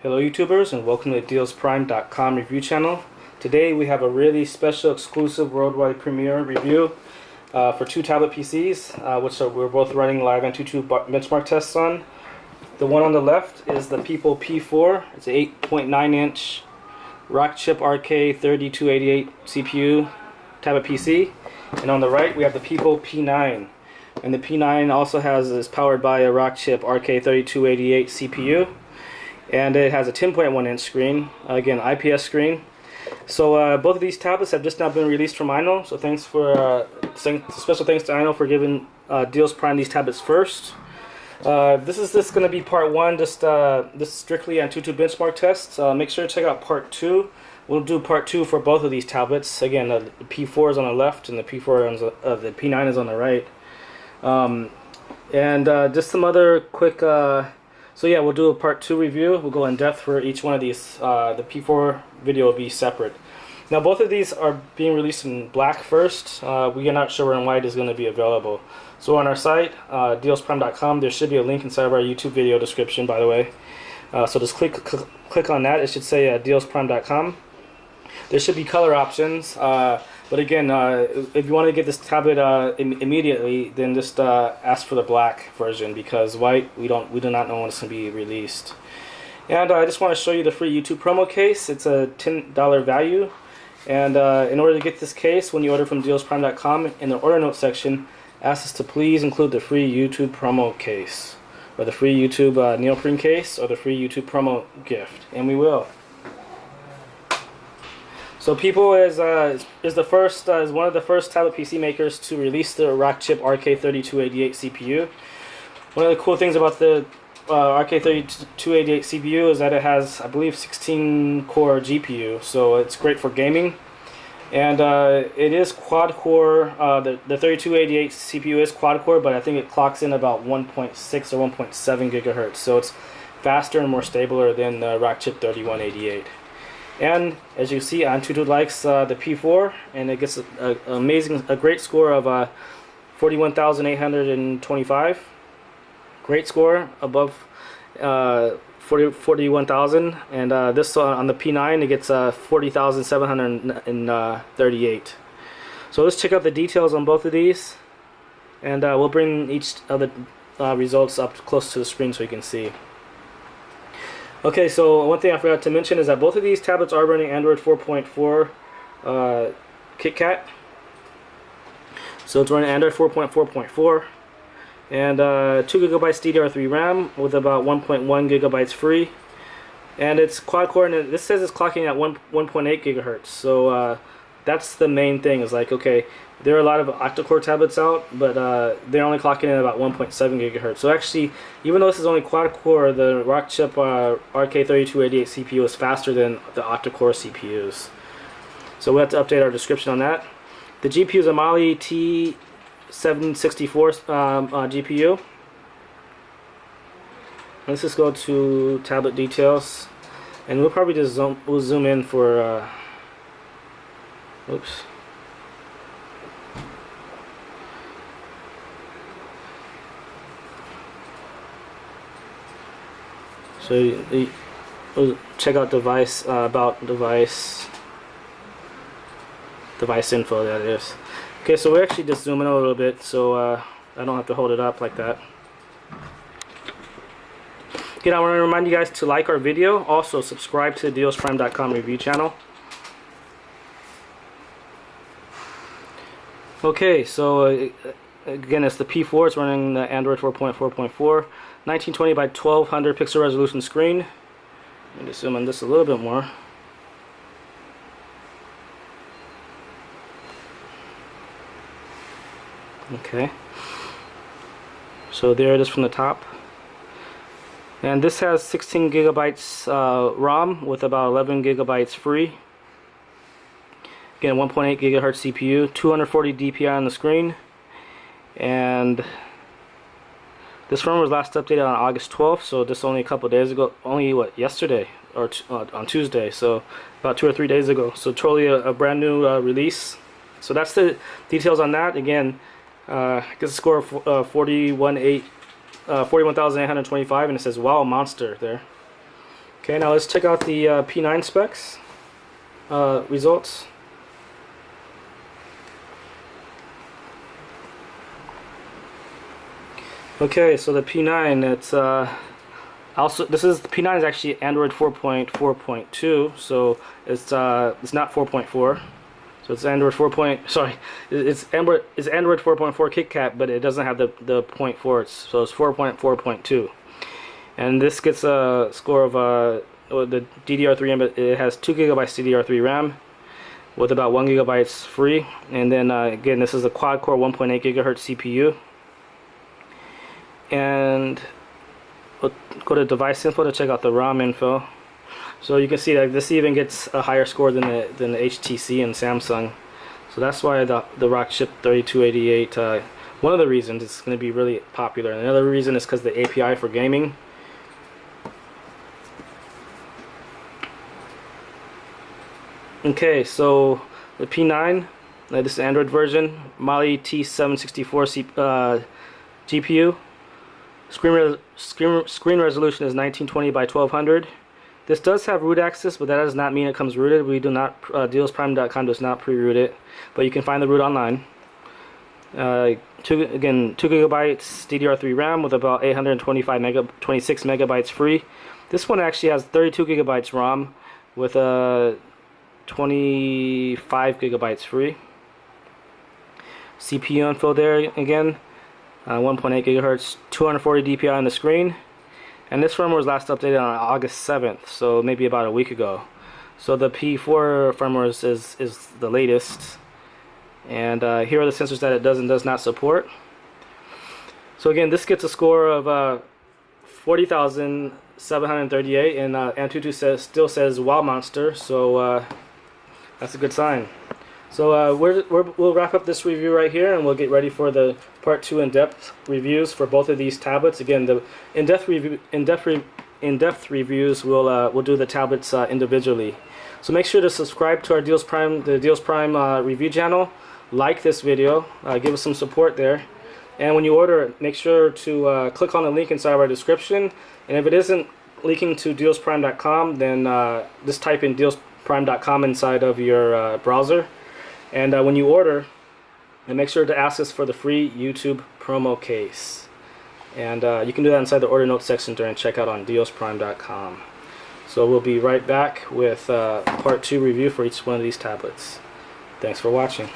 Hello YouTubers and welcome to dealsprime.com review channel. Today we have a really special exclusive worldwide premiere review for two tablet PCs which we're both running live Antutu benchmark tests on. The one on the left is the Pipo P4. It's an 8.9 inch Rockchip RK3288 CPU tablet PC. And on the right we have the Pipo P9. And the P9 also is powered by a Rockchip RK3288 CPU. And it has a 10.1 inch screen, again IPS screen. So both of these tablets have just now been released from Ino. So thanks for special thanks to Ino for giving Deals Prime these tablets first. This is going to be part one, this strictly Antutu benchmark test. Make sure to check out part two. We'll do part two for both of these tablets. Again, the P4 is on the left and the the P9 is on the right. Just some other quick. So yeah, we'll do a part 2 review. We'll go in depth for each one of these. The P4 video will be separate. Now both of these are being released in black first. We are not sure when white is going to be available. So on our site, dealsprime.com, there should be a link inside of our YouTube video description, by the way. So just click on that. It should say dealsprime.com. There should be color options. But again, if you want to get this tablet immediately, then just ask for the black version, because white we do not know when it's going to be released. And I just want to show you the free YouTube promo case. It's a $10 value, and in order to get this case, when you order from dealsprime.com, in the order note section, ask us to please include the free YouTube promo case, or the free YouTube neoprene case, or the free YouTube promo gift, and we will. So Pipo is one of the first tablet PC makers to release the Rockchip RK3288 CPU. One of the cool things about the RK3288 CPU is that it has, I believe, 16-core GPU, so it's great for gaming. And it is quad-core. The 3288 CPU is quad-core, but I think it clocks in about 1.6 or 1.7 gigahertz, so it's faster and more stabler than the Rockchip 3188. And as you see, Antutu likes the P4, and it gets a great score of 41,825. Great score, above 41,000. And this on the P9, it gets 40,738. So let's check out the details on both of these, and we'll bring each of the results up close to the screen so you can see. Okay, so one thing I forgot to mention is that both of these tablets are running Android 4.4 KitKat. So it's running Android 4.4.4 and 2 gigabytes DDR3 RAM with about 1.1 gigabytes free. And it's quad-core, and this says it's clocking at 1.8 gigahertz. So that's the main thing. Is like, okay, there are a lot of octa-core tablets out, but they're only clocking in at about 1.7 gigahertz. So actually, even though this is only quad-core, the Rockchip RK3288 CPU is faster than the octa-core CPUs. So we have to update our description on that. The GPU is a Mali T764 GPU. Let's just go to tablet details, and we'll probably just zoom in for. Oops. So we'll check out device about device info, that is. Okay, so we're actually just zooming in a little bit, so I don't have to hold it up like that. Again, I want to remind you guys to like our video. Also subscribe to the dealsprime.com review channel. Okay, so again, it's the P4. It's running the Android 4.4.4, 1920 by 1200 pixel resolution screen. Let me zoom in this a little bit more. Okay, so there it is from the top. And this has 16 gigabytes ROM with about 11 gigabytes free. Again, 1.8 gigahertz CPU, 240 DPI on the screen, and this firmware was last updated on August 12th, so just only a couple days ago. Only yesterday or on Tuesday, so about 2 or 3 days ago. So totally a brand new release. So that's the details on that. Again, gets a score of 41,825, and it says "Wow, monster" there. Okay, now let's check out the P9 specs results. Okay, so the P9, it's also, this is, the P9 is actually Android 4.4.2, so it's not 4.4. So it's Android 4. Sorry, it's Android 4.4 KitKat, but it doesn't have the 0.4. So it's 4.4.2, and this gets a score of the DDR3. It has 2 gigabytes DDR3 RAM with about 1 gigabytes free, and then again, this is a quad-core 1.8 gigahertz CPU. And we'll go to device info to check out the ROM info. So you can see that this even gets a higher score than the HTC and Samsung. So that's why the RK3288, one of the reasons it's going to be really popular. And another reason is because the API for gaming. Okay, so the P9, this is Android version, Mali T764 GPU. Screen resolution is 1920 by 1200. This does have root access, but that does not mean it comes rooted. We do not, dealsprime.com does not pre-root it, but you can find the root online. 2 gigabytes DDR3 RAM with about 26 megabytes free. This one actually has 32 gigabytes ROM with 25 gigabytes free. CPU info there again. 1.8 gigahertz, 240 DPI on the screen, and this firmware was last updated on August 7th, so maybe about a week ago. So the P4 firmware is the latest, and here are the sensors that it does and does not support. So again, this gets a score of 40,738, and Antutu still says wow monster, so that's a good sign. So we'll wrap up this review right here, and we'll get ready for the part 2 in-depth reviews for both of these tablets. Again, the in-depth reviews we'll do the tablets individually. So make sure to subscribe to our Deals Prime review channel. Like this video, give us some support there, and when you order, make sure to click on the link inside of our description. And if it isn't linking to dealsprime.com, then just type in dealsprime.com inside of your browser. And when you order, and make sure to ask us for the free YouTube promo case. And you can do that inside the order notes section during checkout on dealsprime.com. So we'll be right back with part 2 review for each one of these tablets. Thanks for watching.